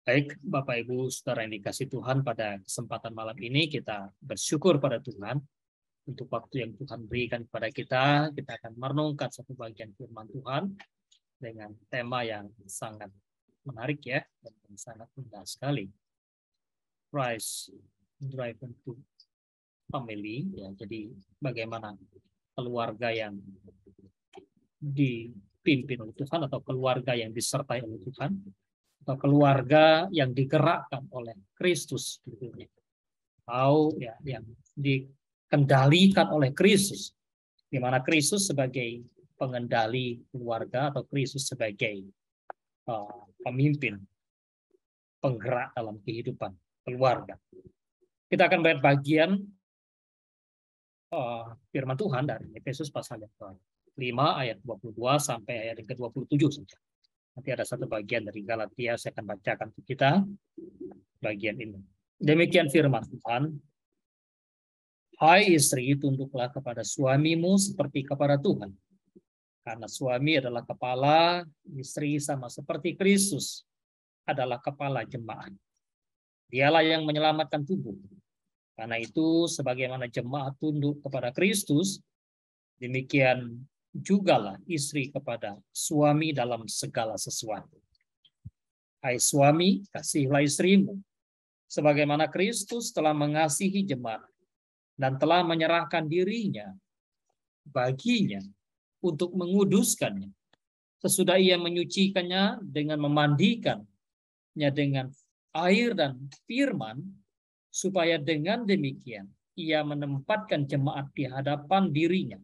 Baik, Bapak Ibu Saudara yang dikasih Tuhan, pada kesempatan malam ini kita bersyukur pada Tuhan untuk waktu yang Tuhan berikan kepada kita. Kita akan merenungkan satu bagian firman Tuhan dengan tema yang sangat menarik ya, dan sangat indah sekali. Christ driven to family, ya. Jadi bagaimana keluarga yang dipimpin oleh Tuhan atau keluarga yang disertai oleh Tuhan, atau keluarga yang digerakkan oleh Kristus, atau ya yang dikendalikan oleh Kristus, di mana Kristus sebagai pengendali keluarga atau Kristus sebagai pemimpin, penggerak dalam kehidupan keluarga. Kita akan melihat bagian firman Tuhan dari Efesus pasal yang ke-5 ayat 22 sampai ayat yang ke-27 saja. Nanti ada satu bagian dari Galatia, saya akan bacakan untuk kita bagian ini. Demikian firman Tuhan. Hai istri, tunduklah kepada suamimu seperti kepada Tuhan. Karena suami adalah kepala, istri sama seperti Kristus adalah kepala jemaat. Dialah yang menyelamatkan tubuh. Karena itu, sebagaimana jemaat tunduk kepada Kristus, demikian jugalah istri kepada suami dalam segala sesuatu. Hai suami, kasihilah istrimu, sebagaimana Kristus telah mengasihi jemaat dan telah menyerahkan dirinya baginya untuk menguduskannya, sesudah ia menyucikannya dengan memandikannya dengan air dan firman, supaya dengan demikian ia menempatkan jemaat di hadapan dirinya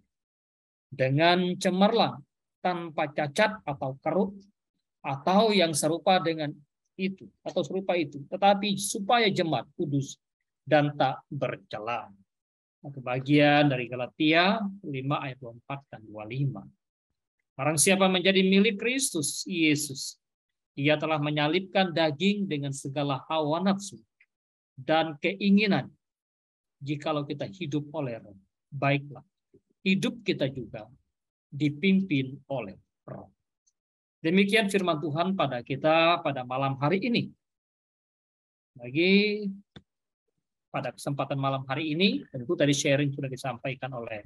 dengan cemerlang, tanpa cacat atau keruk, atau yang serupa dengan itu, atau serupa itu, tetapi supaya jemaat kudus dan tak bercela. Bagian dari Galatia 5 ayat 24 dan 25. Barang siapa menjadi milik Kristus Yesus, ia telah menyalibkan daging dengan segala hawa nafsu dan keinginan. Jikalau kita hidup oleh Roh, baiklah, hidup kita juga dipimpin oleh Roh. Demikian firman Tuhan pada kita pada malam hari ini. Bagi pada kesempatan malam hari ini, tentu tadi sharing sudah disampaikan oleh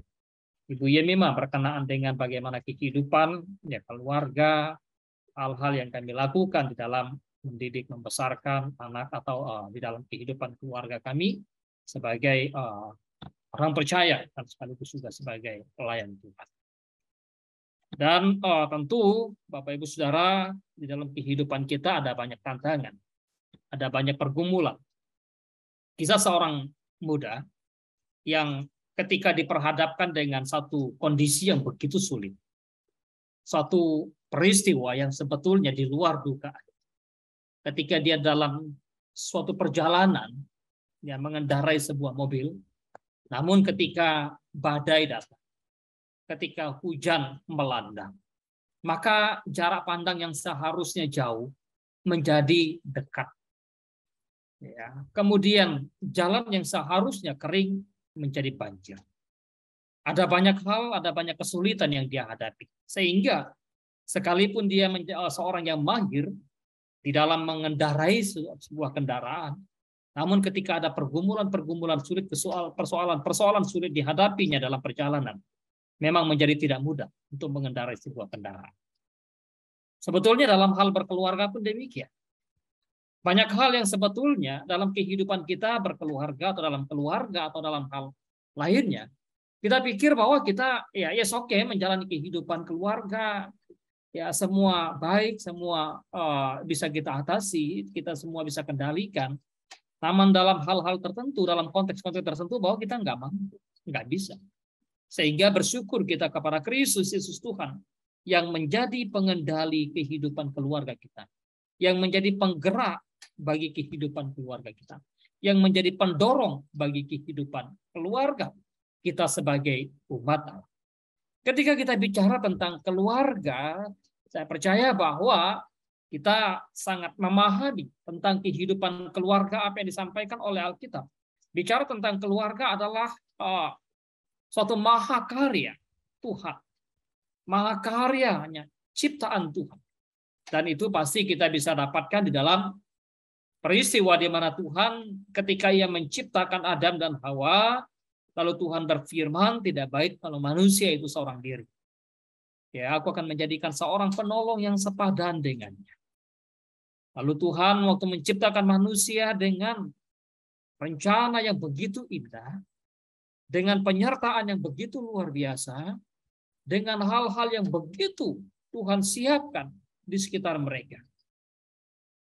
Ibu Yemima berkenaan dengan bagaimana kehidupan ya keluarga, hal-hal yang kami lakukan di dalam mendidik, membesarkan anak, atau di dalam kehidupan keluarga kami sebagai orang percaya dan sekaligus juga sebagai pelayan Tuhan. Dan tentu Bapak Ibu Saudara, di dalam kehidupan kita ada banyak tantangan, ada banyak pergumulan. Kisah seorang muda yang ketika diperhadapkan dengan satu kondisi yang begitu sulit, satu peristiwa yang sebetulnya di luar dugaan. Ketika dia dalam suatu perjalanan, dia mengendarai sebuah mobil, namun ketika badai datang, ketika hujan melanda, maka jarak pandang yang seharusnya jauh menjadi dekat. Ya. Kemudian jalan yang seharusnya kering menjadi banjir. Ada banyak hal, ada banyak kesulitan yang dia hadapi. Sehingga sekalipun dia seorang yang mahir di dalam mengendarai sebuah kendaraan, namun ketika ada pergumulan-pergumulan sulit, persoalan-persoalan sulit dihadapinya dalam perjalanan, memang menjadi tidak mudah untuk mengendarai sebuah kendaraan. Sebetulnya dalam hal berkeluarga pun demikian. Banyak hal yang sebetulnya dalam kehidupan kita berkeluarga atau dalam keluarga atau dalam hal lainnya, kita pikir bahwa kita ya oke menjalani kehidupan keluarga, ya semua baik, semua bisa kita atasi, kita semua bisa kendalikan. Namun dalam hal-hal tertentu, dalam konteks-konteks tertentu bahwa kita nggak mampu, nggak bisa. Sehingga bersyukur kita kepada Kristus Yesus Tuhan yang menjadi pengendali kehidupan keluarga kita, yang menjadi penggerak bagi kehidupan keluarga kita, yang menjadi pendorong bagi kehidupan keluarga kita sebagai umat Allah. Ketika kita bicara tentang keluarga, saya percaya bahwa kita sangat memahami tentang kehidupan keluarga apa yang disampaikan oleh Alkitab. Bicara tentang keluarga adalah suatu mahakarya Tuhan. Mahakaryanya ciptaan Tuhan. Dan itu pasti kita bisa dapatkan di dalam Peristiwa di mana Tuhan ketika Ia menciptakan Adam dan Hawa, lalu Tuhan berfirman, tidak baik kalau manusia itu seorang diri. Ya, aku akan menjadikan seorang penolong yang sepadan dengannya. Lalu Tuhan waktu menciptakan manusia dengan rencana yang begitu indah, dengan penyertaan yang begitu luar biasa, dengan hal-hal yang begitu Tuhan siapkan di sekitar mereka.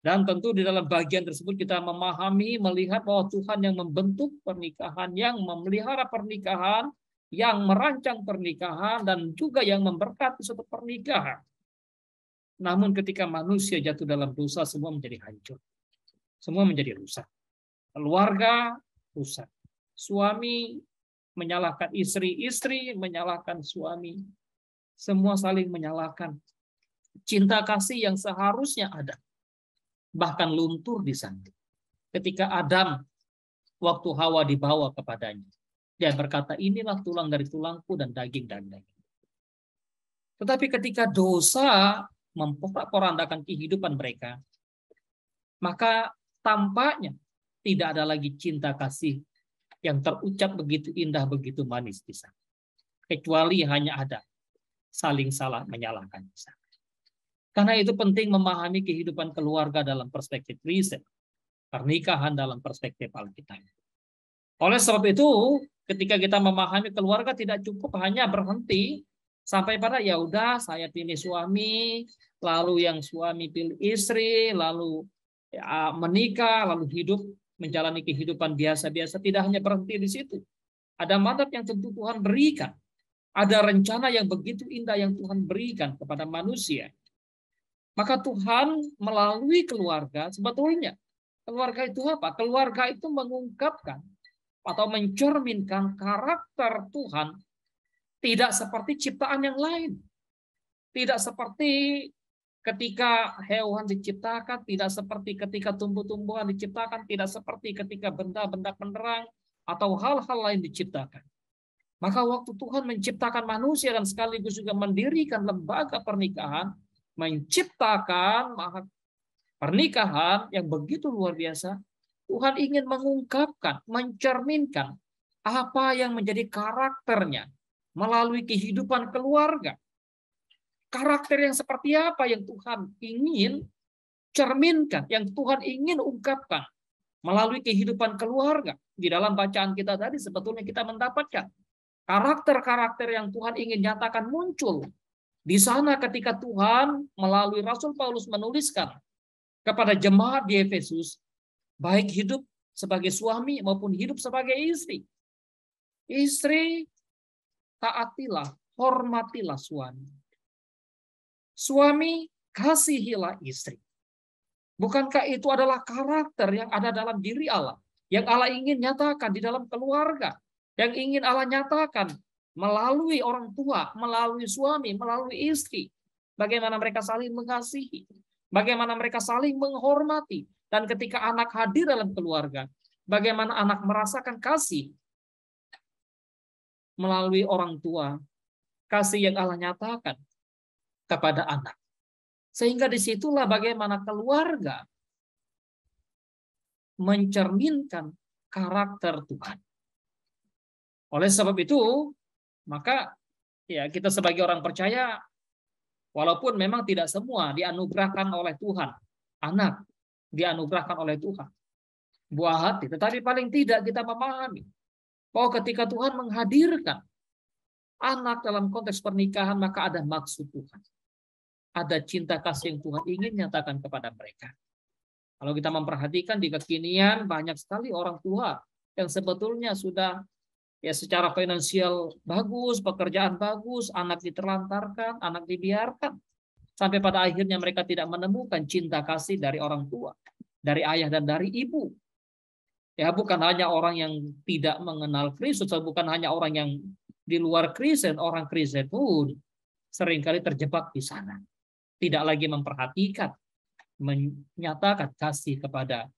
Dan tentu di dalam bagian tersebut kita memahami, melihat bahwa Tuhan yang membentuk pernikahan, yang memelihara pernikahan, yang merancang pernikahan, dan juga yang memberkati suatu pernikahan. Namun ketika manusia jatuh dalam dosa, semua menjadi hancur. Semua menjadi rusak. Keluarga rusak. Suami menyalahkan istri, istri menyalahkan suami. Semua saling menyalahkan. Cinta kasih yang seharusnya ada bahkan luntur di sana. Ketika Adam, waktu Hawa dibawa kepadanya, dia berkata, inilah tulang dari tulangku dan daging dari daging. Tetapi ketika dosa memporak-porandakan kehidupan mereka, maka tampaknya tidak ada lagi cinta kasih yang terucap begitu indah, begitu manis di sana. Kecuali hanya ada saling salah menyalahkan di sana. Karena itu penting memahami kehidupan keluarga dalam perspektif Kristen, pernikahan dalam perspektif Alkitab. Oleh sebab itu, ketika kita memahami keluarga tidak cukup hanya berhenti sampai pada ya udah saya pilih suami, lalu yang suami pilih istri, lalu ya, menikah, lalu hidup menjalani kehidupan biasa-biasa. Tidak hanya berhenti di situ. Ada mandat yang tentu Tuhan berikan. Ada rencana yang begitu indah yang Tuhan berikan kepada manusia. Maka Tuhan melalui keluarga, sebetulnya keluarga itu apa? Keluarga itu mengungkapkan atau mencerminkan karakter Tuhan tidak seperti ciptaan yang lain. Tidak seperti ketika hewan diciptakan, tidak seperti ketika tumbuh-tumbuhan diciptakan, tidak seperti ketika benda-benda penerang atau hal-hal lain diciptakan. Maka waktu Tuhan menciptakan manusia dan sekaligus juga mendirikan lembaga pernikahan, menciptakan pernikahan yang begitu luar biasa, Tuhan ingin mengungkapkan, mencerminkan apa yang menjadi karakternya melalui kehidupan keluarga. Karakter yang seperti apa yang Tuhan ingin cerminkan, yang Tuhan ingin ungkapkan melalui kehidupan keluarga. Di dalam bacaan kita tadi sebetulnya kita mendapatkan karakter-karakter yang Tuhan ingin nyatakan muncul di sana ketika Tuhan melalui Rasul Paulus menuliskan kepada jemaat di Efesus, baik hidup sebagai suami maupun hidup sebagai istri. Istri, taatilah, hormatilah suami. Suami, kasihilah istri. Bukankah itu adalah karakter yang ada dalam diri Allah, yang Allah ingin nyatakan di dalam keluarga, yang ingin Allah nyatakan melalui orang tua, melalui suami, melalui istri. Bagaimana mereka saling mengasihi. Bagaimana mereka saling menghormati. Dan ketika anak hadir dalam keluarga, bagaimana anak merasakan kasih melalui orang tua. Kasih yang Allah nyatakan kepada anak. Sehingga disitulah bagaimana keluarga mencerminkan karakter Tuhan. Oleh sebab itu, maka ya kita sebagai orang percaya, walaupun memang tidak semua dianugerahkan oleh Tuhan, anak dianugerahkan oleh Tuhan, buah hati, tetapi paling tidak kita memahami bahwa ketika Tuhan menghadirkan anak dalam konteks pernikahan, maka ada maksud Tuhan. Ada cinta kasih yang Tuhan ingin nyatakan kepada mereka. Kalau kita memperhatikan di kekinian, banyak sekali orang tua yang sebetulnya sudah ya secara finansial bagus, pekerjaan bagus, anak diterlantarkan, anak dibiarkan. Sampai pada akhirnya mereka tidak menemukan cinta kasih dari orang tua, dari ayah dan dari ibu. Ya bukan hanya orang yang tidak mengenal Kristus, bukan hanya orang yang di luar Kristen, orang Kristen pun seringkali terjebak di sana. Tidak lagi memperhatikan, menyatakan kasih kepada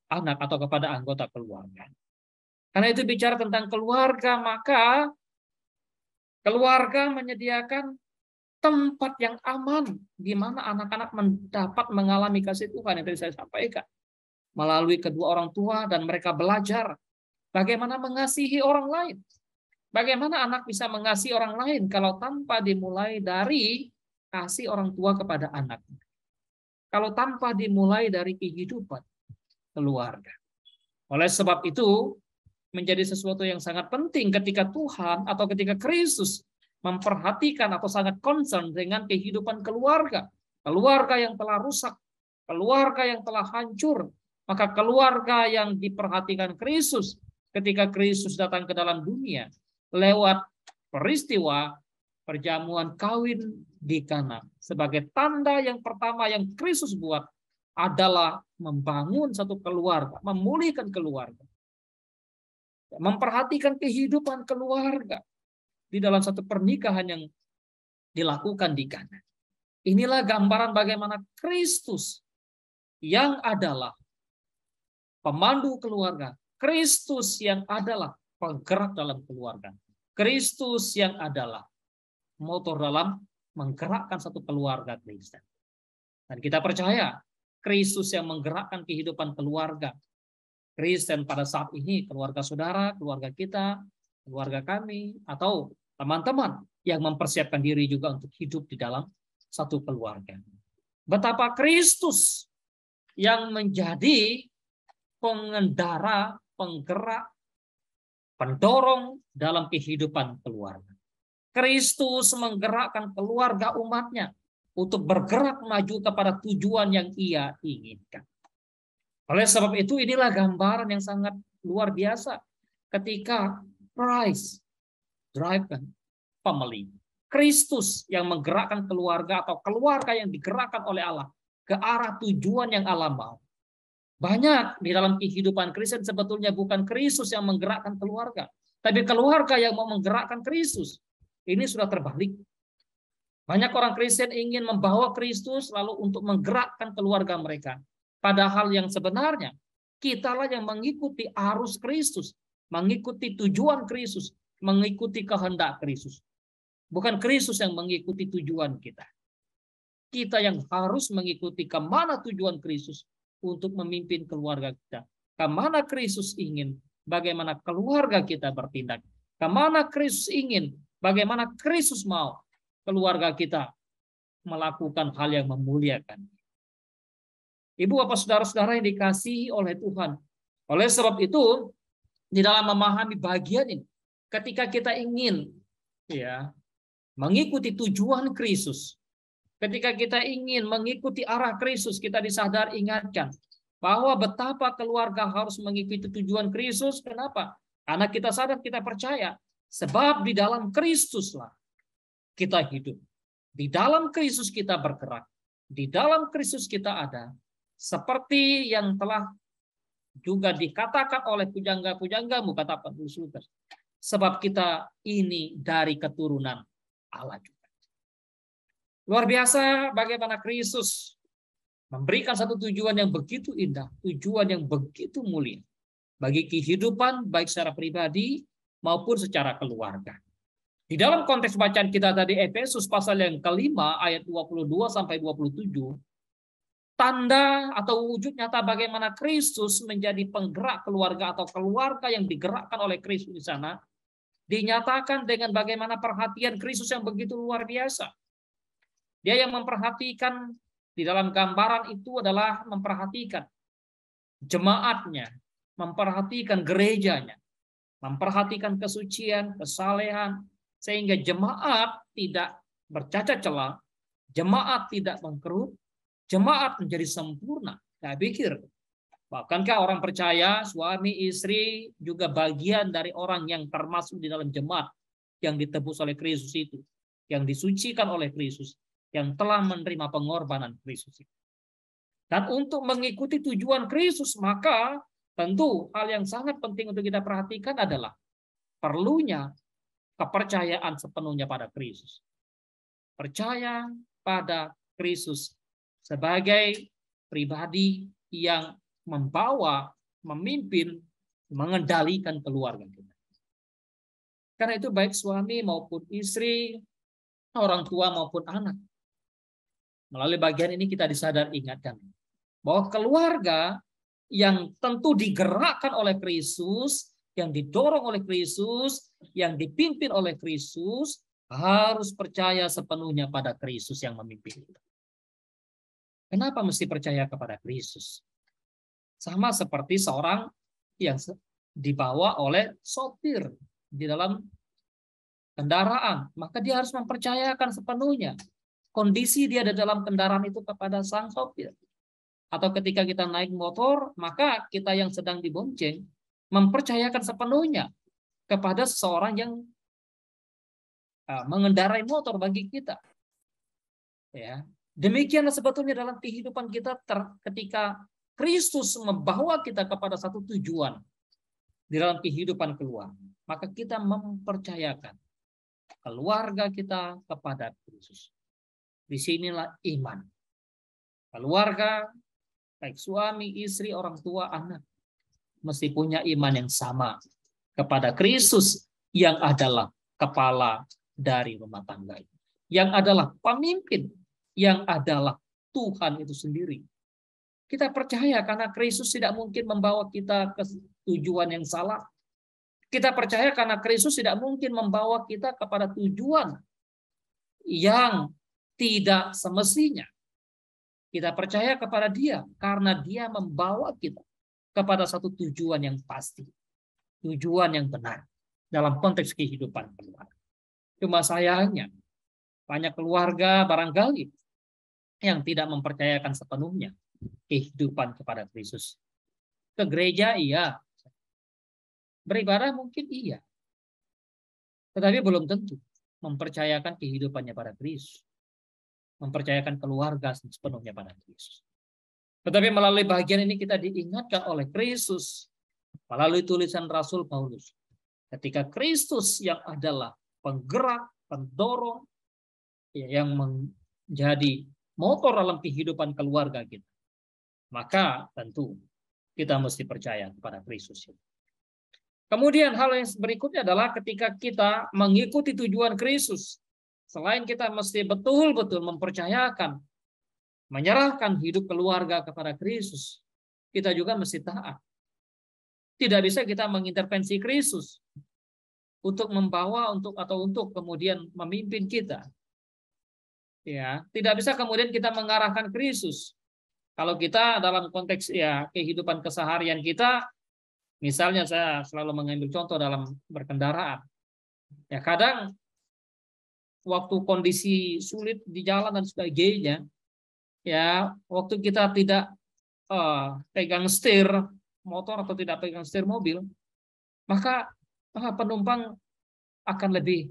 anak atau kepada anggota keluarga. Karena itu bicara tentang keluarga, maka keluarga menyediakan tempat yang aman di mana anak-anak mendapat mengalami kasih Tuhan yang tadi saya sampaikan melalui kedua orang tua, dan mereka belajar bagaimana mengasihi orang lain. Bagaimana anak bisa mengasihi orang lain kalau tanpa dimulai dari kasih orang tua kepada anak. Kalau tanpa dimulai dari kehidupan keluarga. Oleh sebab itu, menjadi sesuatu yang sangat penting ketika Tuhan atau ketika Kristus memperhatikan atau sangat concern dengan kehidupan keluarga. Keluarga yang telah rusak, keluarga yang telah hancur, maka keluarga yang diperhatikan Kristus ketika Kristus datang ke dalam dunia lewat peristiwa perjamuan kawin di Kana. Sebagai tanda yang pertama yang Kristus buat adalah membangun satu keluarga, memulihkan keluarga, memperhatikan kehidupan keluarga di dalam satu pernikahan yang dilakukan di Kana. Inilah gambaran bagaimana Kristus yang adalah pemandu keluarga, Kristus yang adalah penggerak dalam keluarga, Kristus yang adalah motor dalam menggerakkan satu keluarga Kristen. Dan kita percaya Kristus yang menggerakkan kehidupan keluarga Kristen pada saat ini, keluarga saudara, keluarga kita, keluarga kami, atau teman-teman yang mempersiapkan diri juga untuk hidup di dalam satu keluarga. Betapa Kristus yang menjadi pengendara, penggerak, pendorong dalam kehidupan keluarga. Kristus menggerakkan keluarga umatnya untuk bergerak maju kepada tujuan yang ia inginkan. Oleh sebab itu, inilah gambaran yang sangat luar biasa ketika Christ drive-kan family. Kristus yang menggerakkan keluarga atau keluarga yang digerakkan oleh Allah ke arah tujuan yang Allah mau. Banyak di dalam kehidupan Kristen sebetulnya bukan Kristus yang menggerakkan keluarga, tapi keluarga yang mau menggerakkan Kristus. Ini sudah terbalik. Banyak orang Kristen ingin membawa Kristus lalu untuk menggerakkan keluarga mereka. Padahal yang sebenarnya kitalah yang mengikuti arus Kristus, mengikuti tujuan Kristus, mengikuti kehendak Kristus. Bukan Kristus yang mengikuti tujuan kita. Kita yang harus mengikuti kemana tujuan Kristus untuk memimpin keluarga kita. Kemana Kristus ingin, bagaimana keluarga kita bertindak. Kemana Kristus ingin, bagaimana Kristus mau keluarga kita melakukan hal yang memuliakan. Ibu, bapak, saudara-saudara yang dikasihi oleh Tuhan. Oleh sebab itu, di dalam memahami bagian ini, ketika kita ingin mengikuti tujuan Kristus, ketika kita ingin mengikuti arah Kristus, kita disadar ingatkan bahwa betapa keluarga harus mengikuti tujuan Kristus. Kenapa? Karena kita sadar, kita percaya, sebab di dalam Kristuslah kita hidup. Di dalam Kristus kita bergerak. Di dalam Kristus kita ada. Seperti yang telah juga dikatakan oleh pujangga-pujanggamu, kata Paulus Lukas. Sebab kita ini dari keturunan Allah juga. Luar biasa bagaimana Kristus memberikan satu tujuan yang begitu indah, tujuan yang begitu mulia bagi kehidupan baik secara pribadi maupun secara keluarga. Di dalam konteks bacaan kita tadi Efesus pasal yang kelima ayat 22 sampai 27, tanda atau wujud nyata bagaimana Kristus menjadi penggerak keluarga atau keluarga yang digerakkan oleh Kristus di sana dinyatakan dengan bagaimana perhatian Kristus yang begitu luar biasa. Dia yang memperhatikan di dalam gambaran itu adalah memperhatikan jemaatnya, memperhatikan gerejanya, memperhatikan kesucian, kesalehan, sehingga jemaat tidak bercacat celah, jemaat tidak bangkrut, jemaat menjadi sempurna. Saya pikir, bahkankah orang percaya, suami, istri juga bagian dari orang yang termasuk di dalam jemaat yang ditebus oleh Kristus itu, yang disucikan oleh Kristus, yang telah menerima pengorbanan Kristus itu. Dan untuk mengikuti tujuan Kristus, maka tentu hal yang sangat penting untuk kita perhatikan adalah perlunya kepercayaan sepenuhnya pada Kristus. Percaya pada Kristus sebagai pribadi yang membawa, memimpin, mengendalikan keluarga kita. Karena itu baik suami maupun istri orang tua maupun anak. Melalui bagian ini kita disadar ingatkan bahwa keluarga yang tentu digerakkan oleh Kristus, yang didorong oleh Kristus, yang dipimpin oleh Kristus, harus percaya sepenuhnya pada Kristus yang memimpin kita. Kenapa mesti percaya kepada Kristus? Sama seperti seorang yang dibawa oleh sopir di dalam kendaraan, maka dia harus mempercayakan sepenuhnya kondisi dia di dalam kendaraan itu kepada sang sopir. Atau ketika kita naik motor, maka kita yang sedang dibonceng mempercayakan sepenuhnya kepada seseorang yang mengendarai motor bagi kita. Ya, demikianlah sebetulnya dalam kehidupan kita ketika Kristus membawa kita kepada satu tujuan di dalam kehidupan keluarga, maka kita mempercayakan keluarga kita kepada Kristus. Disinilah iman. Keluarga, baik suami, istri, orang tua, anak, mesti punya iman yang sama kepada Kristus yang adalah kepala dari rumah tangga, yang adalah pemimpin, yang adalah Tuhan itu sendiri. Kita percaya karena Kristus tidak mungkin membawa kita ke tujuan yang salah. Kita percaya karena Kristus tidak mungkin membawa kita kepada tujuan yang tidak semestinya. Kita percaya kepada Dia karena Dia membawa kita kepada satu tujuan yang pasti, tujuan yang benar dalam konteks kehidupan keluarga. Cuma sayangnya banyak keluarga barangkali yang tidak mempercayakan sepenuhnya kehidupan kepada Kristus. Ke gereja iya, beribadah mungkin iya, tetapi belum tentu mempercayakan kehidupannya pada Kristus, mempercayakan keluarga sepenuhnya pada Kristus. Tetapi melalui bagian ini kita diingatkan oleh Kristus melalui tulisan Rasul Paulus. Ketika Kristus yang adalah penggerak, pendorong, yang menjadi motor dalam kehidupan keluarga kita, maka tentu kita mesti percaya kepada Kristus. Kemudian hal yang berikutnya adalah ketika kita mengikuti tujuan Kristus, selain kita mesti betul-betul mempercayakan, menyerahkan hidup keluarga kepada Kristus, kita juga mesti taat. Tidak bisa kita mengintervensi Kristus untuk membawa untuk kemudian memimpin kita. Ya, tidak bisa kemudian kita mengarahkan Kristus. Kalau kita dalam konteks kehidupan keseharian kita, misalnya saya selalu mengambil contoh dalam berkendaraan. Ya, kadang waktu kondisi sulit di jalan dan sebagainya, ya, waktu kita tidak pegang setir motor atau tidak pegang setir mobil, maka penumpang akan lebih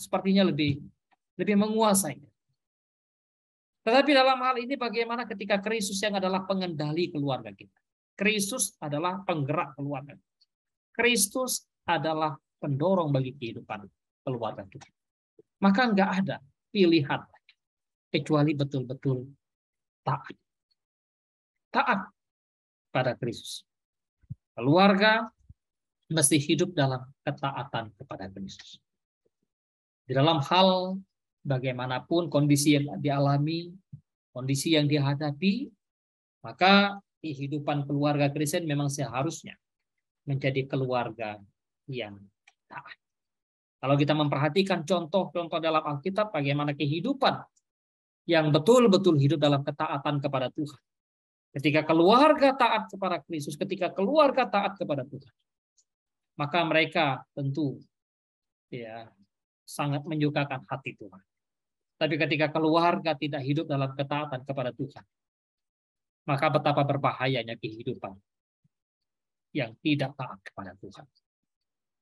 sepertinya lebih menguasai. Tetapi dalam hal ini bagaimana ketika Kristus yang adalah pengendali keluarga kita? Kristus adalah penggerak keluarga. Kristus adalah pendorong bagi kehidupan keluarga kita. Maka nggak ada pilihan kecuali betul-betul taat. Taat pada Kristus. Keluarga mesti hidup dalam ketaatan kepada Kristus. Di dalam hal bagaimanapun kondisi yang dialami, kondisi yang dihadapi, maka kehidupan keluarga Kristen memang seharusnya menjadi keluarga yang taat. Kalau kita memperhatikan contoh-contoh dalam Alkitab, bagaimana kehidupan yang betul-betul hidup dalam ketaatan kepada Tuhan. Ketika keluarga taat kepada Kristus, ketika keluarga taat kepada Tuhan, maka mereka tentu sangat menyukakan hati Tuhan. Tapi ketika keluarga tidak hidup dalam ketaatan kepada Tuhan, maka betapa berbahayanya kehidupan yang tidak taat kepada Tuhan.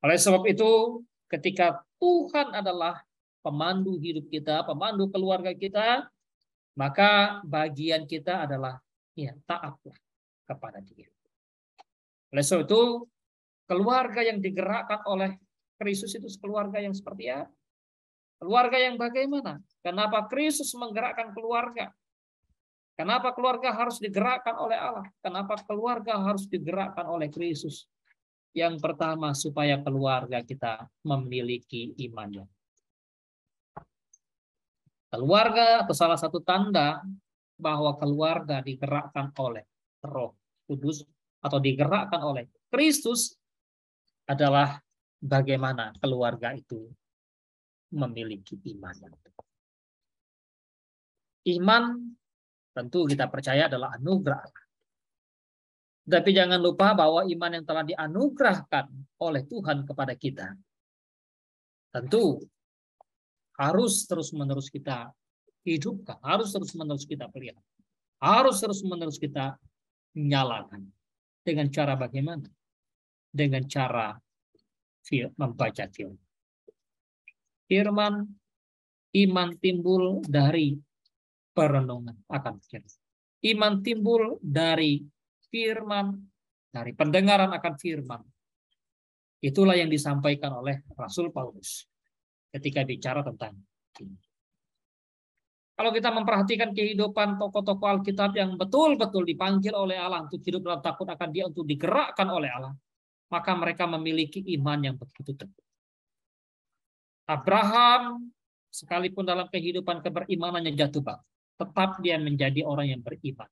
Oleh sebab itu, ketika Tuhan adalah pemandu hidup kita, pemandu keluarga kita, maka bagian kita adalah taatlah kepada Dia. Oleh sebab itu, keluarga yang digerakkan oleh Kristus itu keluarga yang seperti apa? Keluarga yang bagaimana? Kenapa Kristus menggerakkan keluarga? Kenapa keluarga harus digerakkan oleh Allah? Kenapa keluarga harus digerakkan oleh Kristus? Yang pertama, supaya keluarga kita memiliki imannya. Keluarga atau salah satu tanda bahwa keluarga digerakkan oleh Roh Kudus atau digerakkan oleh Kristus adalah bagaimana keluarga itu memiliki iman. Iman tentu kita percaya adalah anugerah. Tapi jangan lupa bahwa iman yang telah dianugerahkan oleh Tuhan kepada kita tentu harus terus-menerus kita hidupkan, harus terus-menerus kita pelihara, harus terus-menerus kita nyalakan. Dengan cara bagaimana? Dengan cara membaca firman. Firman, iman timbul dari perenungan akan firman. Iman timbul dari firman, dari pendengaran akan firman. Itulah yang disampaikan oleh Rasul Paulus ketika bicara tentang ini. Kalau kita memperhatikan kehidupan tokoh-tokoh Alkitab yang betul-betul dipanggil oleh Allah untuk hidup dalam takut akan Dia, untuk digerakkan oleh Allah, maka mereka memiliki iman yang begitu teguh. Abraham, sekalipun dalam kehidupan keberimanannya jatuh bang, tetap dia menjadi orang yang beriman.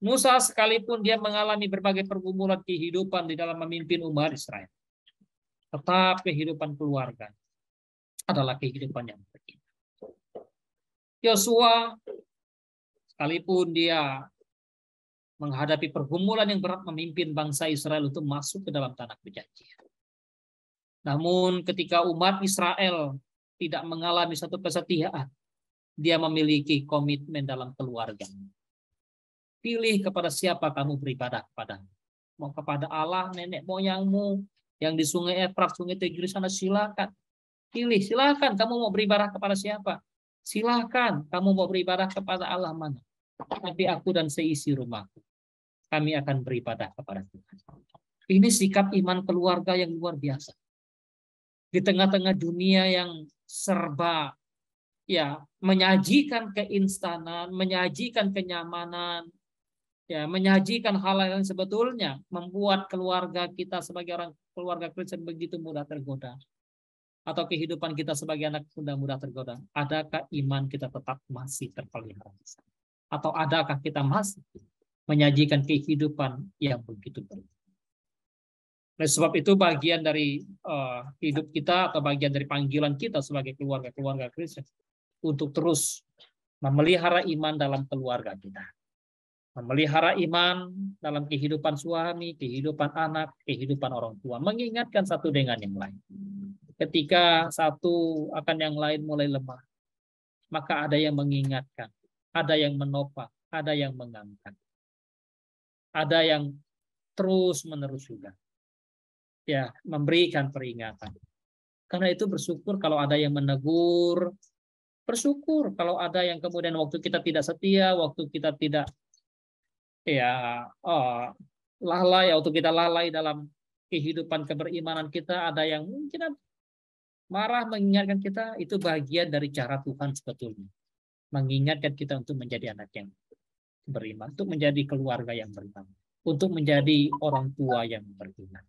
Musa, sekalipun dia mengalami berbagai pergumulan kehidupan di dalam memimpin umat Israel, tetap kehidupan keluarga adalah kehidupan yang beriman. Yosua, sekalipun dia menghadapi pergumulan yang berat memimpin bangsa Israel untuk masuk ke dalam tanah perjanjian. Namun ketika umat Israel tidak mengalami satu kesetiaan, dia memiliki komitmen dalam keluarga. Pilih kepada siapa kamu beribadah kepada. Mau kepada Allah, nenek moyangmu yang di Sungai Efrat, Sungai Tigris sana, silakan. Pilih, silakan kamu mau beribadah kepada siapa. Silakan kamu mau beribadah kepada Allah mana. Tapi aku dan seisi rumahku, kami akan beribadah kepada Tuhan. Ini sikap iman keluarga yang luar biasa. Di tengah-tengah dunia yang serba menyajikan keinstanan, menyajikan kenyamanan, menyajikan hal yang sebetulnya membuat keluarga kita sebagai orang keluarga Kristen begitu mudah tergoda. Atau kehidupan kita sebagai anak muda tergoda. Adakah iman kita tetap masih terpelihara? Atau adakah kita masih menyajikan kehidupan yang begitu baik? Oleh sebab itu bagian dari hidup kita atau bagian dari panggilan kita sebagai keluarga Kristen untuk terus memelihara iman dalam keluarga kita. Memelihara iman dalam kehidupan suami, kehidupan anak, kehidupan orang tua. Mengingatkan satu dengan yang lain. Ketika satu akan yang lain mulai lemah, maka ada yang mengingatkan, ada yang menopang, ada yang mengangkat. Ada yang terus-menerus juga memberikan peringatan. Karena itu bersyukur kalau ada yang menegur, bersyukur kalau ada yang kemudian waktu kita tidak setia, waktu kita tidak lalai, waktu kita lalai dalam kehidupan keberimanan kita, ada yang mungkin marah mengingatkan kita. Itu bagian dari cara Tuhan sebetulnya. Mengingatkan kita untuk menjadi anak yang beriman, untuk menjadi keluarga yang beriman, untuk menjadi orang tua yang beriman.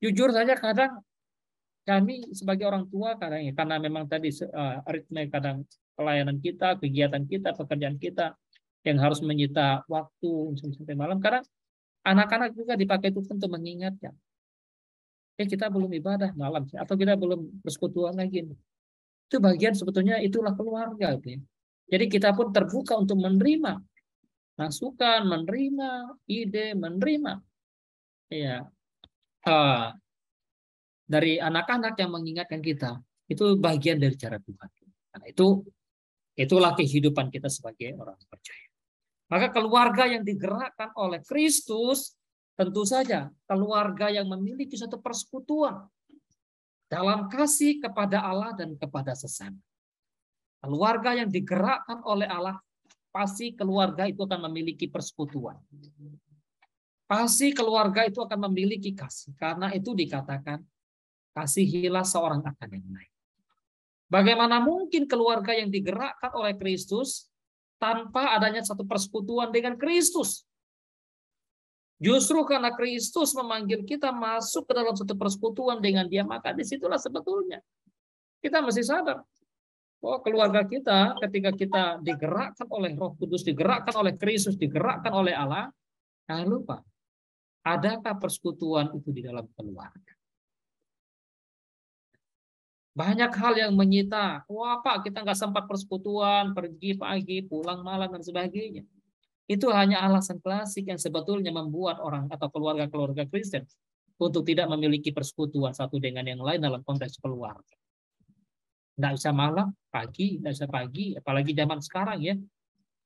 Jujur saja kadang kami sebagai orang tua karena memang tadi ritme kadang pelayanan kita, kegiatan kita, pekerjaan kita yang harus menyita waktu sampai malam. Kadang anak-anak juga dipakai Tuhan untuk mengingatkan. Kita belum ibadah malam, atau kita belum persekutuan lagi. Itu bagian sebetulnya itulah keluarga. Jadi kita pun terbuka untuk menerima masukan, menerima ide, menerima dari anak-anak yang mengingatkan kita. Itu bagian dari cara Tuhan. Karena itulah kehidupan kita sebagai orang percaya. Maka keluarga yang digerakkan oleh Kristus, tentu saja keluarga yang memiliki satu persekutuan dalam kasih kepada Allah dan kepada sesama. Keluarga yang digerakkan oleh Allah, pasti keluarga itu akan memiliki persekutuan. Pasti keluarga itu akan memiliki kasih. Karena itu dikatakan, kasihilah seorang akan yang lain. Bagaimana mungkin keluarga yang digerakkan oleh Kristus tanpa adanya satu persekutuan dengan Kristus? Justru karena Kristus memanggil kita masuk ke dalam satu persekutuan dengan Dia, maka disitulah sebetulnya kita mesti sadar Oh, keluarga kita ketika kita digerakkan oleh Roh Kudus, digerakkan oleh Kristus, digerakkan oleh Allah, jangan lupa, adakah persekutuan itu di dalam keluarga? Banyak hal yang menyita. Wah, Pak, kita nggak sempat persekutuan, pergi pagi, pulang malam, dan sebagainya. Itu hanya alasan klasik yang sebetulnya membuat orang atau keluarga-keluarga Kristen untuk tidak memiliki persekutuan satu dengan yang lain dalam konteks keluarga. Nggak bisa malam, pagi, nggak bisa pagi, apalagi zaman sekarang ya.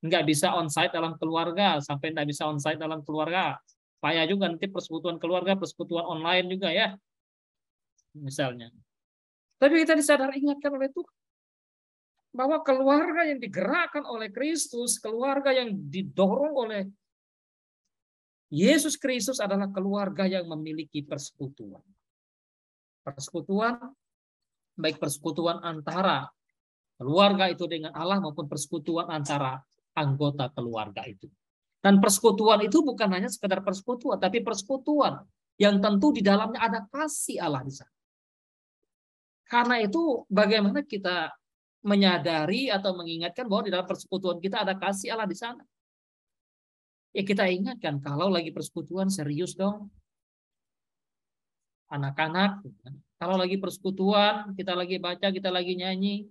Nggak bisa onsite dalam keluarga, sampai nggak bisa onsite dalam keluarga. Payah juga nanti persekutuan keluarga, persekutuan online juga ya, misalnya. Tapi kita disadar ingatkan oleh Tuhan bahwa keluarga yang digerakkan oleh Kristus, keluarga yang didorong oleh Yesus Kristus adalah keluarga yang memiliki persekutuan. Persekutuan, baik persekutuan antara keluarga itu dengan Allah maupun persekutuan antara anggota keluarga itu. Dan persekutuan itu bukan hanya sekedar persekutuan, tapi persekutuan yang tentu di dalamnya ada kasih Allah di sana. Karena itu bagaimana kita menyadari atau mengingatkan bahwa di dalam persekutuan kita ada kasih Allah di sana. Ya kita ingatkan kalau lagi persekutuan serius dong. Anak-anak, kalau lagi persekutuan, kita lagi baca, kita lagi nyanyi,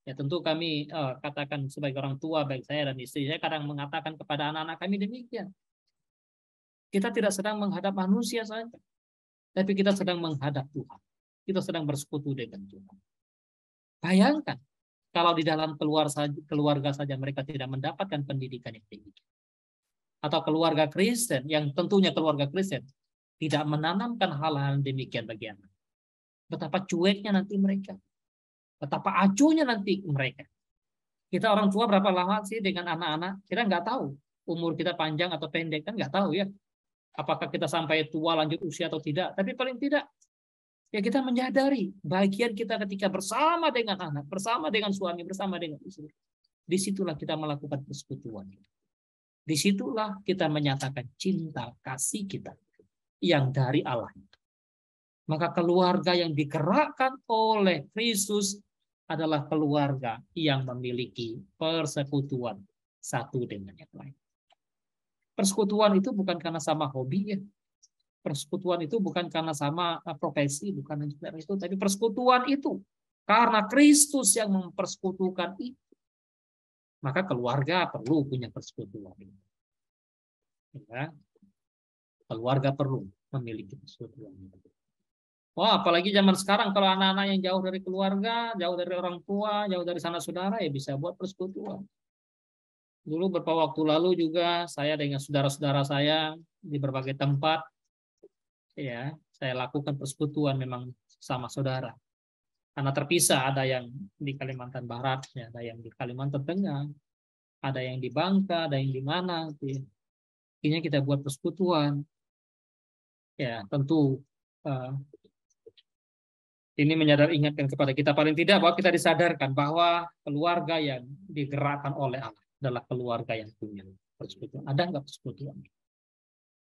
ya tentu kami katakan sebagai orang tua, baik saya dan istri saya kadang mengatakan kepada anak-anak kami demikian. Kita tidak sedang menghadap manusia saja, tapi kita sedang menghadap Tuhan. Kita sedang bersekutu dengan Tuhan. Bayangkan, kalau di dalam keluarga saja mereka tidak mendapatkan pendidikan yang tinggi. Atau keluarga Kristen, yang tentunya keluarga Kristen, tidak menanamkan hal-hal demikian bagi anak. Betapa cueknya nanti mereka. Betapa acuhnya nanti mereka. Kita orang tua berapa lama sih dengan anak-anak? Kita nggak tahu. Umur kita panjang atau pendek, kan nggak tahu ya. Apakah kita sampai tua lanjut usia atau tidak. Tapi paling tidak, ya kita menyadari bagian kita ketika bersama dengan anak, bersama dengan suami, bersama dengan istri. Disitulah kita melakukan persekutuan. Disitulah kita menyatakan cinta, kasih kita yang dari Allah. Maka keluarga yang digerakkan oleh Kristus adalah keluarga yang memiliki persekutuan satu dengan yang lain. Persekutuan itu bukan karena sama hobi ya. Persekutuan itu bukan karena sama profesi, bukan itu, tapi persekutuan itu karena Kristus yang mempersekutukan itu. Maka keluarga perlu punya persekutuan. Ya. Keluarga perlu memiliki persekutuan. Wah, apalagi zaman sekarang kalau anak-anak yang jauh dari keluarga, jauh dari orang tua, jauh dari sanak saudara, ya bisa buat persekutuan. Dulu beberapa waktu lalu juga saya dengan saudara-saudara saya di berbagai tempat, ya saya lakukan persekutuan memang sama saudara. Karena terpisah, ada yang di Kalimantan Barat, ya, ada yang di Kalimantan Tengah, ada yang di Bangka, ada yang di mana. Akhirnya kita buat persekutuan. Ya tentu ini ingatkan kepada kita paling tidak bahwa kita disadarkan bahwa keluarga yang digerakkan oleh Allah adalah keluarga yang punya persekutuan. Ada nggak persekutuan?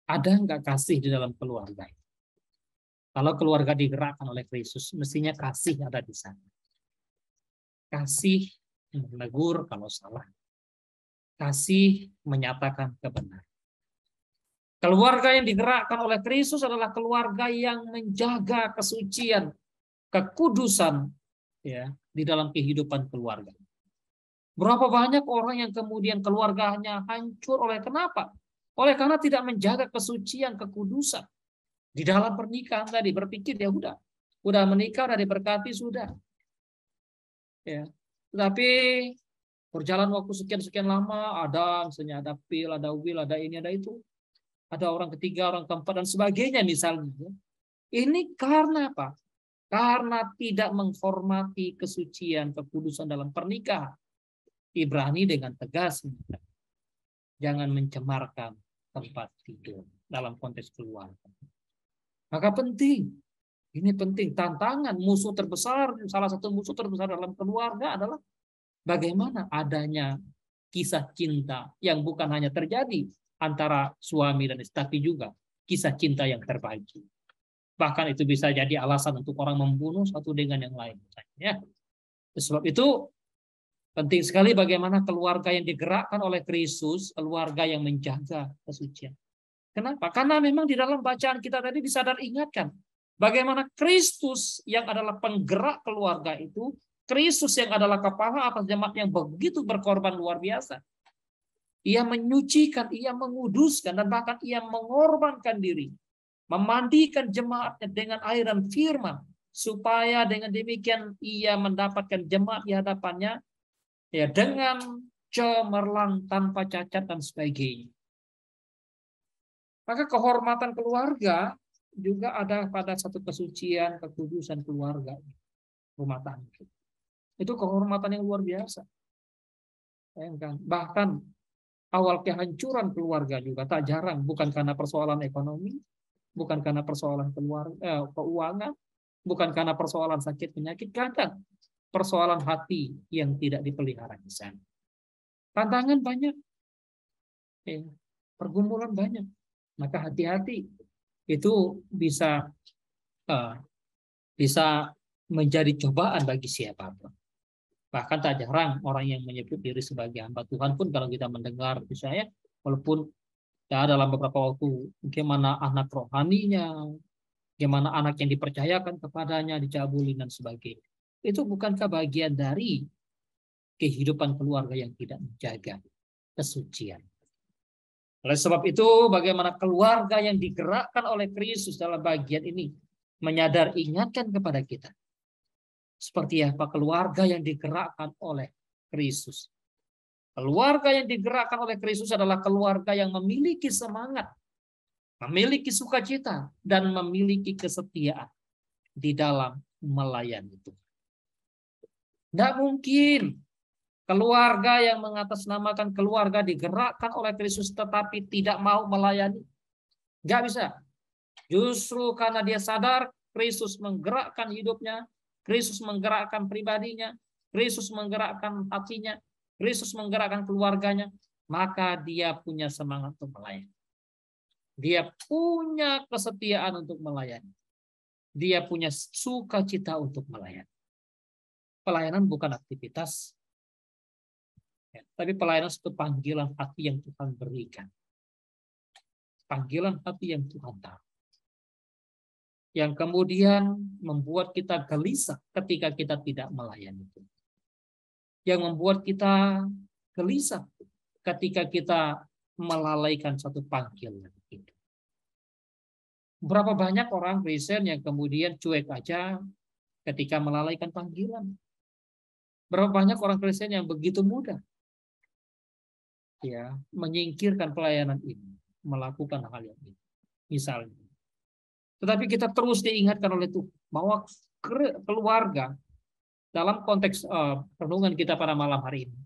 Ada nggak kasih di dalam keluarga? Kalau keluarga digerakkan oleh Kristus, mestinya kasih ada di sana. Kasih menegur kalau salah. Kasih menyatakan kebenaran. Keluarga yang digerakkan oleh Kristus adalah keluarga yang menjaga kesucian, kekudusan ya di dalam kehidupan keluarga. Berapa banyak orang yang kemudian keluarganya hancur oleh kenapa? Oleh karena tidak menjaga kesucian, kekudusan. Di dalam pernikahan tadi berpikir ya udah menikah, udah diberkati sudah. Ya. Tetapi berjalan waktu sekian lama, ada misalnya ada pil, ada will, ada ini, ada itu. Ada orang ketiga, orang keempat dan sebagainya misalnya. Ini karena apa? Karena tidak menghormati kesucian, kekudusan dalam pernikahan. Ibrani dengan tegas, jangan mencemarkan tempat tidur dalam konteks keluarga. Maka penting, ini penting, tantangan musuh terbesar, salah satu musuh terbesar dalam keluarga adalah bagaimana adanya kisah cinta yang bukan hanya terjadi antara suami dan istri, tapi juga kisah cinta yang terbagi. Bahkan itu bisa jadi alasan untuk orang membunuh satu dengan yang lain. Ya. Sebab itu penting sekali bagaimana keluarga yang digerakkan oleh Kristus, keluarga yang menjaga kesucian. Kenapa? Karena memang di dalam bacaan kita tadi disadar ingatkan bagaimana Kristus yang adalah penggerak keluarga itu, Kristus yang adalah kepala atas jemaat yang begitu berkorban luar biasa. Ia menyucikan, ia menguduskan, dan bahkan ia mengorbankan diri. Memandikan jemaatnya dengan air dan firman. Supaya dengan demikian ia mendapatkan jemaat di hadapannya ya dengan cemerlang, tanpa cacat dan sebagainya. Maka kehormatan keluarga juga ada pada satu kesucian, kekudusan keluarga, rumah tangga. Itu kehormatan yang luar biasa. Bahkan awal kehancuran keluarga juga tak jarang bukan karena persoalan ekonomi, bukan karena persoalan keuangan, bukan karena persoalan sakit penyakit, kadang persoalan hati yang tidak dipelihara di sana. Tantangan banyak, pergumulan banyak. Maka hati-hati, itu bisa menjadi cobaan bagi siapapun. Bahkan tak jarang orang yang menyebut diri sebagai hamba Tuhan pun kalau kita mendengar misalnya, walaupun ya dalam beberapa waktu bagaimana anak rohaninya, bagaimana anak yang dipercayakan kepadanya dicabuli dan sebagainya. Itu bukankah bagian dari kehidupan keluarga yang tidak menjaga kesucian? Oleh sebab itu, bagaimana keluarga yang digerakkan oleh Kristus dalam bagian ini menyadar ingatkan kepada kita. Seperti apa keluarga yang digerakkan oleh Kristus. Keluarga yang digerakkan oleh Kristus adalah keluarga yang memiliki semangat, memiliki sukacita, dan memiliki kesetiaan di dalam melayani itu. Tidak mungkin keluarga yang mengatasnamakan keluarga digerakkan oleh Kristus tetapi tidak mau melayani. Nggak bisa. Justru karena dia sadar Kristus menggerakkan hidupnya, Kristus menggerakkan pribadinya, Kristus menggerakkan hatinya, Kristus menggerakkan keluarganya, maka dia punya semangat untuk melayani. Dia punya kesetiaan untuk melayani. Dia punya sukacita untuk melayani. Pelayanan bukan aktivitas, tapi pelayanan itu panggilan hati yang Tuhan berikan. Panggilan hati yang Tuhan tahu. Yang kemudian membuat kita gelisah ketika kita tidak melayani itu. Yang membuat kita gelisah ketika kita melalaikan satu panggilan itu. Berapa banyak orang Kristen yang kemudian cuek aja ketika melalaikan panggilan. Berapa banyak orang Kristen yang begitu mudah ya menyingkirkan pelayanan ini, melakukan hal yang ini. Misalnya. Tetapi kita terus diingatkan oleh Tuhan bahwa keluarga dalam konteks renungan kita pada malam hari ini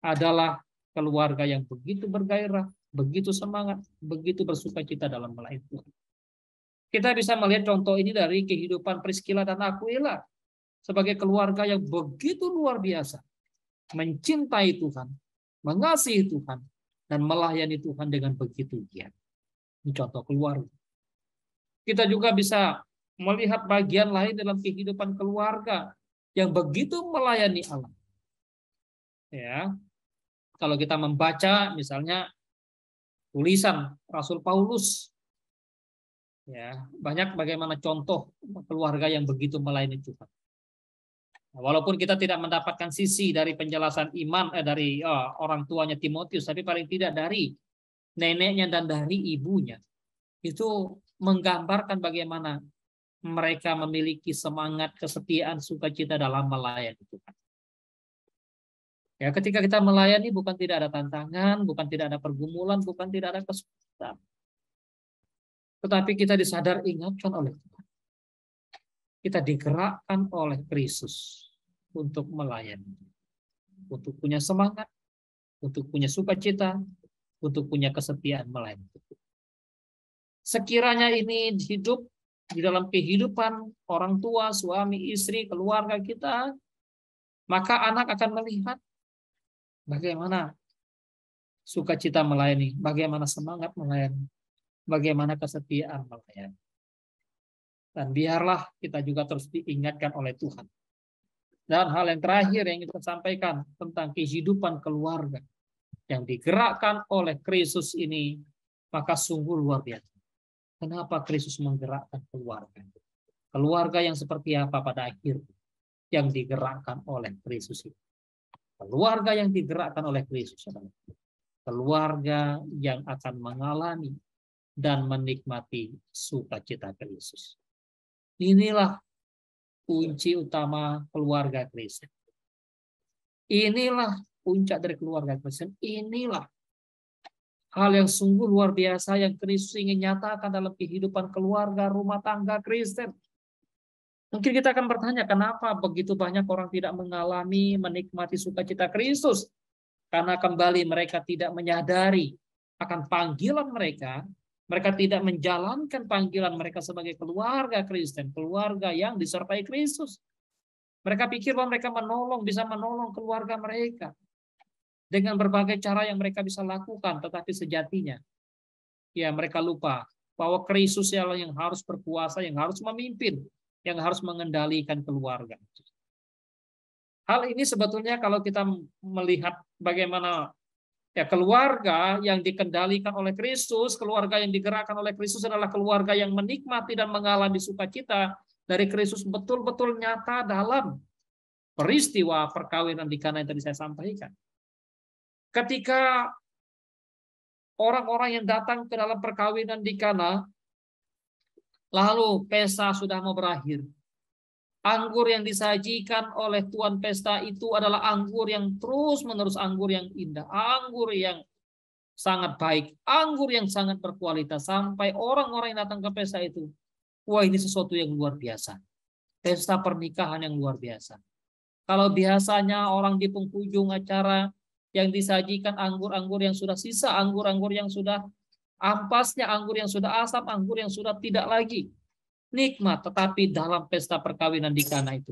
adalah keluarga yang begitu bergairah, begitu semangat, begitu bersukacita dalam melayani Tuhan. Kita bisa melihat contoh ini dari kehidupan Priscilla dan Aquila sebagai keluarga yang begitu luar biasa, mencintai Tuhan, mengasihi Tuhan, dan melayani Tuhan dengan begitu giat. Ini contoh keluarga. Kita juga bisa melihat bagian lain dalam kehidupan keluarga yang begitu melayani Allah. Ya, kalau kita membaca misalnya tulisan Rasul Paulus, ya banyak bagaimana contoh keluarga yang begitu melayani Tuhan. Walaupun kita tidak mendapatkan sisi dari penjelasan iman dari orang tuanya Timotius, tapi paling tidak dari neneknya dan dari ibunya itu menggambarkan bagaimana mereka memiliki semangat, kesetiaan, sukacita dalam melayani Tuhan. Ya, ketika kita melayani bukan tidak ada tantangan, bukan tidak ada pergumulan, bukan tidak ada kesulitan. Tetapi kita disadar ingatkan oleh Tuhan. Kita digerakkan oleh Kristus untuk melayani. Untuk punya semangat, untuk punya sukacita, untuk punya kesetiaan melayani Tuhan. Sekiranya ini hidup di dalam kehidupan orang tua, suami, istri, keluarga kita, maka anak akan melihat bagaimana sukacita melayani, bagaimana semangat melayani, bagaimana kesetiaan melayani. Dan biarlah kita juga terus diingatkan oleh Tuhan Dan hal yang terakhir yang kita sampaikan tentang kehidupan keluarga yang digerakkan oleh Kristus ini, maka sungguh luar biasa. Kenapa Kristus menggerakkan keluarga? Keluarga yang seperti apa pada akhirnya yang digerakkan oleh Kristus ini? Keluarga yang digerakkan oleh Kristus adalah keluarga yang akan mengalami dan menikmati sukacita Kristus. Inilah kunci utama keluarga Kristen. Inilah puncak dari keluarga Kristen. Inilah hal yang sungguh luar biasa yang Kristus ingin nyatakan dalam kehidupan keluarga, rumah tangga Kristen. Mungkin kita akan bertanya, kenapa begitu banyak orang tidak mengalami, menikmati sukacita Kristus? Karena kembali mereka tidak menyadari akan panggilan mereka. Mereka tidak menjalankan panggilan mereka sebagai keluarga Kristen, keluarga yang disertai Kristus. Mereka pikir bahwa mereka bisa menolong keluarga mereka dengan berbagai cara yang mereka bisa lakukan, tetapi sejatinya ya mereka lupa bahwa Kristus ialah yang harus berkuasa, yang harus memimpin, yang harus mengendalikan keluarga. Hal ini sebetulnya kalau kita melihat bagaimana ya keluarga yang dikendalikan oleh Kristus, keluarga yang digerakkan oleh Kristus adalah keluarga yang menikmati dan mengalami sukacita dari Kristus betul-betul nyata dalam peristiwa perkawinan di Kana yang tadi saya sampaikan. Ketika orang-orang yang datang ke dalam perkawinan di Kana, lalu pesta sudah mau berakhir. Anggur yang disajikan oleh tuan pesta itu adalah anggur yang terus-menerus, anggur yang indah, anggur yang sangat baik, anggur yang sangat berkualitas, sampai orang-orang yang datang ke pesta itu, wah ini sesuatu yang luar biasa. Pesta pernikahan yang luar biasa. Kalau biasanya orang di penghujung acara yang disajikan anggur-anggur yang sudah sisa, anggur-anggur yang sudah ampasnya, anggur yang sudah asam, anggur yang sudah tidak lagi nikmat, tetapi dalam pesta perkawinan di Kana itu,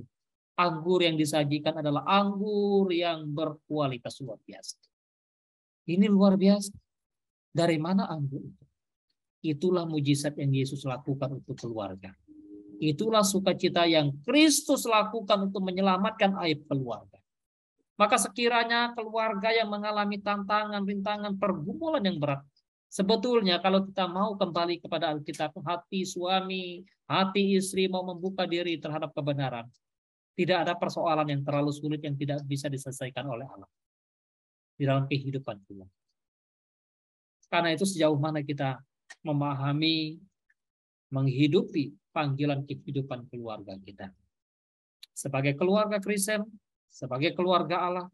anggur yang disajikan adalah anggur yang berkualitas luar biasa. Ini luar biasa. Dari mana anggur itu? Itulah mujizat yang Yesus lakukan untuk keluarga. Itulah sukacita yang Kristus lakukan untuk menyelamatkan aib keluarga. Maka sekiranya keluarga yang mengalami tantangan, rintangan, pergumulan yang berat, sebetulnya kalau kita mau kembali kepada Alkitab, hati suami, hati istri mau membuka diri terhadap kebenaran, tidak ada persoalan yang terlalu sulit yang tidak bisa diselesaikan oleh Allah di dalam kehidupan kita. Karena itu sejauh mana kita memahami, menghidupi panggilan kehidupan keluarga kita. Sebagai keluarga Kristen, sebagai keluarga Allah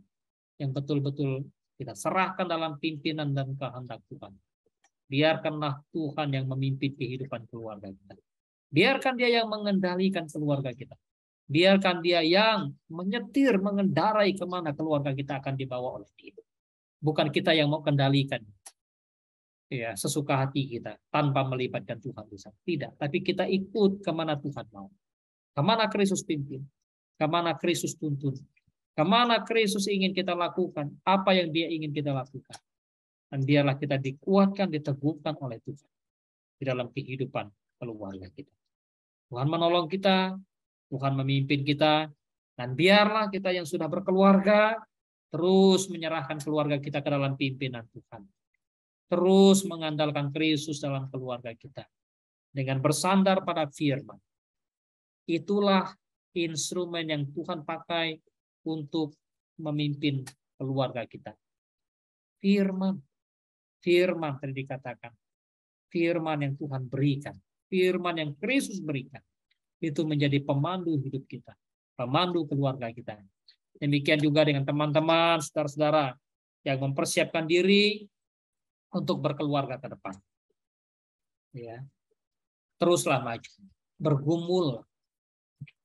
yang betul-betul kita serahkan dalam pimpinan dan kehendak Tuhan. Biarkanlah Tuhan yang memimpin kehidupan keluarga kita. Biarkan Dia yang mengendalikan keluarga kita. Biarkan Dia yang menyetir, mengendarai kemana keluarga kita akan dibawa oleh Dia. Bukan kita yang mau kendalikan ya sesuka hati kita tanpa melibatkan Tuhan di sana. Tidak, tapi kita ikut kemana Tuhan mau. Kemana Kristus pimpin, kemana Kristus tuntun, kemana Kristus ingin kita lakukan, apa yang Dia ingin kita lakukan. Dan biarlah kita dikuatkan, diteguhkan oleh Tuhan di dalam kehidupan keluarga kita. Tuhan menolong kita, Tuhan memimpin kita, dan biarlah kita yang sudah berkeluarga terus menyerahkan keluarga kita ke dalam pimpinan Tuhan. Terus mengandalkan Kristus dalam keluarga kita dengan bersandar pada firman. Itulah instrumen yang Tuhan pakai untuk memimpin keluarga kita. Firman tadi dikatakan, firman yang Tuhan berikan, firman yang Kristus berikan, itu menjadi pemandu hidup kita, pemandu keluarga kita. Demikian juga dengan teman-teman, saudara-saudara yang mempersiapkan diri untuk berkeluarga ke depan. Ya, teruslah maju, bergumul,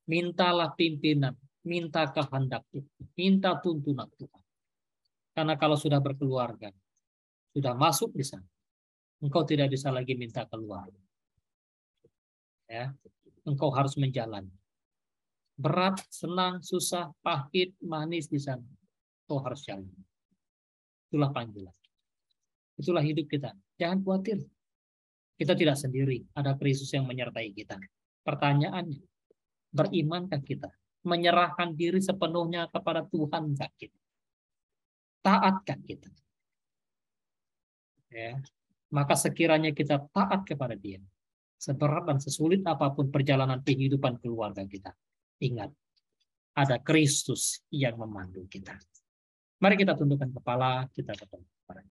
mintalah pimpinan, minta kehendak Tuhan, minta tuntunan Tuhan. Karena kalau sudah berkeluarga, sudah masuk di sana, engkau tidak bisa lagi minta keluar. Ya, engkau harus menjalani. Berat, senang, susah, pahit, manis di sana, engkau harus jalan. Itulah panggilan. Itulah hidup kita. Jangan khawatir. Kita tidak sendiri. Ada Kristus yang menyertai kita. Pertanyaannya, berimankah kita menyerahkan diri sepenuhnya kepada Tuhan nggak kita? Taatkah kita? Ya. Maka sekiranya kita taat kepada Dia, seberat dan sesulit apapun perjalanan kehidupan keluarga kita, ingat, ada Kristus yang memandu kita. Mari kita tundukkan kepala, kita berdoa.